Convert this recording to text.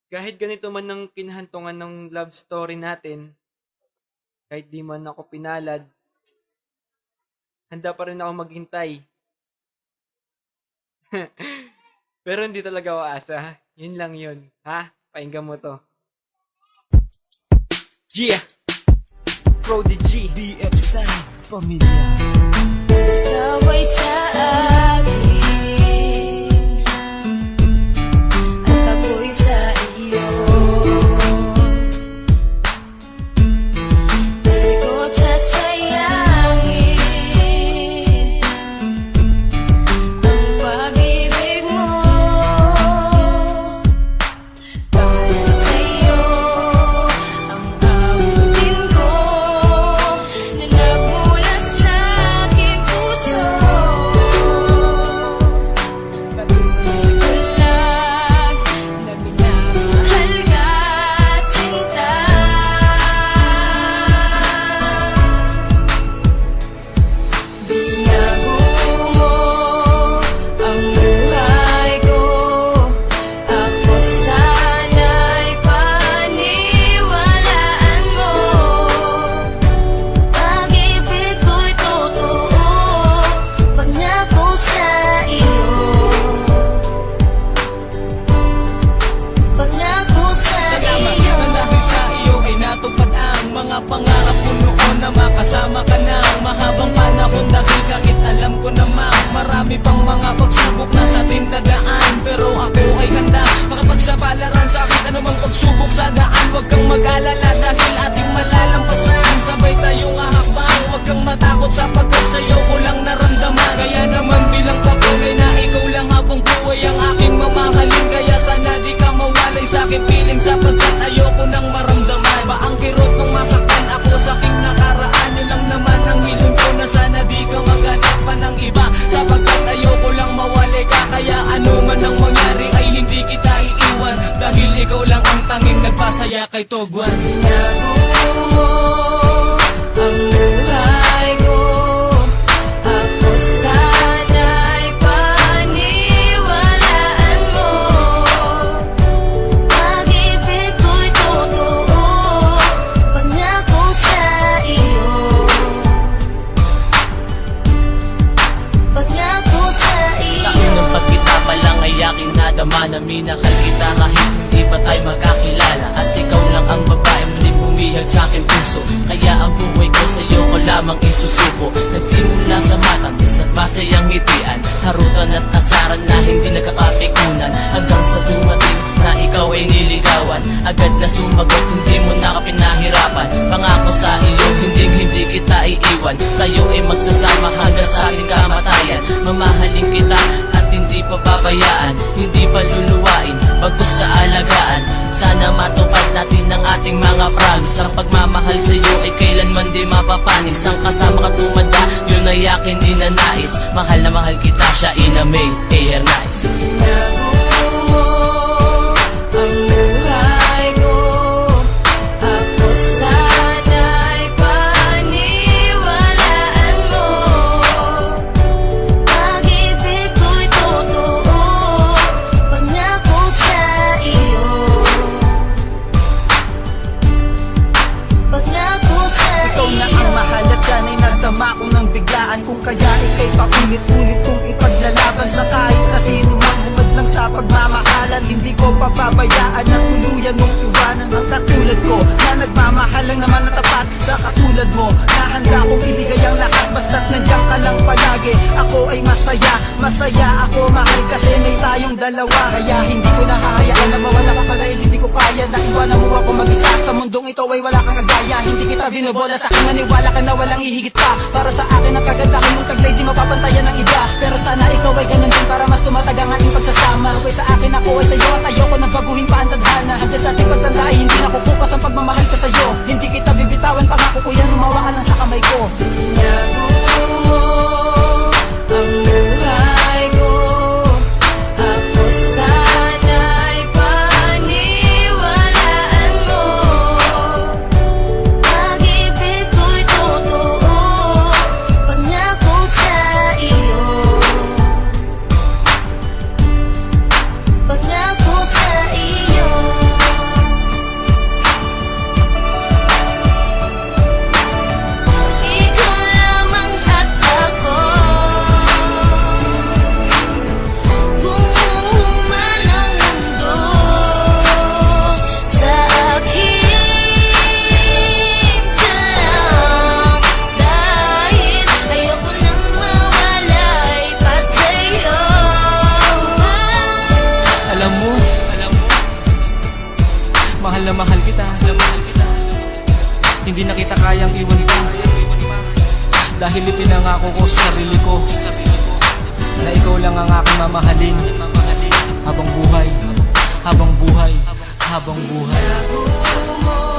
Kahit ganito man ang kinahantungan ng love story natin, kahit di man ako pinalad, handa pa rin ako maghintay. Pero hindi talaga ako asa. Yun lang yun. Ha? Painggan mo to. Yeah! Prodigy! BF side, pamilya. Ikaw ay sa akin at ako'y sa iyo. Di ko sasayangin ang pag-ibig mo. Para sa'yo ang awitin ko na nagmula sa aking puso. Patuloy ko lang na minamahal ka, sinta. Binago mo ang buhay ko. Ako sana'y paniwalaan mo. Pag-ibig ko'y totoo pag nako sa iyo. Pag nako sa Salamat iyo. na dahil sa iyo ay natupad ang mga pangarap ko noon na makasama ka na mahabang panahon dahil kahit alam ko naman marami pang mga pagsubok na sa ating dadaan, pero ako ay handa makapagsapalaran sa akin anumang pagsubok sa daan. Huwag kang mag-alala dahil ating malalampasan, sabay tayong ahakbang. Huwag kang matakot sapagkat sa'yo ko lang naramdaman. Kaya naman bilang patuloy na ikaw lang habang buhay ang aking mamahalin. Kaya sana di ka mawalay sa aking piling sapagkat ayoko nang maramdaman ba ang kirot nung masaktan ako sa aking nakaraan. Yun lang naman ang hiling ko na sana di ka maghanap pa ng iba sapagkat ayoko lang mawalay ka. Kaya ano man ang mangyari ay hindi kita iiwan dahil ikaw lang ang tanging nagpasaya kay Togwan. Binago mo ang buhay ko. Ako sana'y paniwalaan mo. Pag-ibig ko'y totoo pag nako sa iyo. Pag nako sa Sa iyo. unang pagkita pa lang ay aking nadama na minahal kita kahit hindi pa tayo magkakilala. At ikaw lang ang babae muling bumihag sa aking puso. Kaya ang buhay ko sa'yo ko lamang isusuko. Nagsimula sa matamis at masayang ngitian, harutan at asaran na hindi nagkakapikunan, hanggang sa dumating na ikaw ay niligawan. Agad na sumagot, hindi mo na ka pinahirapan. Pangako sa iyo, hindi kita iiwan. Tayo ay magsasama hanggang sa ating kamatayan. Mamahalin kita at hindi pababayaan, hindi paluluwain, bagkus sa alagaan. Sana matupad natin ang ating mga promise. Ang pagmamahal sa iyo ay kailanman di mapapanis. Ang kasama ka tumanda, yun ay akin ninanais. Mahal na mahal kita, siya inamay, air nice. Binago mo ang buhay ko. Ako sana'y paniwalaan mo. Pag-ibig ko'y totoo pag nako sa iyo. Pag nako sa Ikaw na iyo. ang mahal at yan ay nagdama ko ng biglaan. Kung kaya ikay paulit-ulit kong ipaglalaban sa kahit na sino mang humad lang sa pagmamahalan. Hindi ko pababayaan na tuluyan mong iwanan ang katulad ko na nagmamahal lang naman na tapat sa katulad mo. Nahanda kong ibigay ang lahat basta't nandiyan ka lang palagi. Ako ay masaya, masaya ako mahal kasi may tayong dalawa. Kaya hindi ko nahahayaan na mawala ka pa dahil hindi ko kaya na iwanan mo ako mag-isa sa mundong ito ay wala kang agaya. Hindi kita binobola sa akin, maniwala ka na walang hihigit pa. Para sa akin ang kagandahan mong taglay di mapapantayan ng iba. Pero sana ikaw ay ganun din para mas tumatag ang ating pagsasama. Okay sa akin, ako ay sa'yo at ayoko nang baguhin pa ang tadhana. Hanggang sa ating pagtanda ay hindi nakukupas ang pagmamahal ko sa'yo. Hindi kita bibitawan, pangako ko yan, umawa ka lang sa kamay ko. Binago mo ang buhay ko. Ako sana'y paniwalaan mo. Pag-ibig ko'y totoo pag nako sa iyo. Pag nako sa iyo. Hindi na kita kayang iwan pa, dahil ipinangako ko sa sarili ko na ikaw lang ang aking mamahalin habang buhay, habang buhay, habang buhay. Mo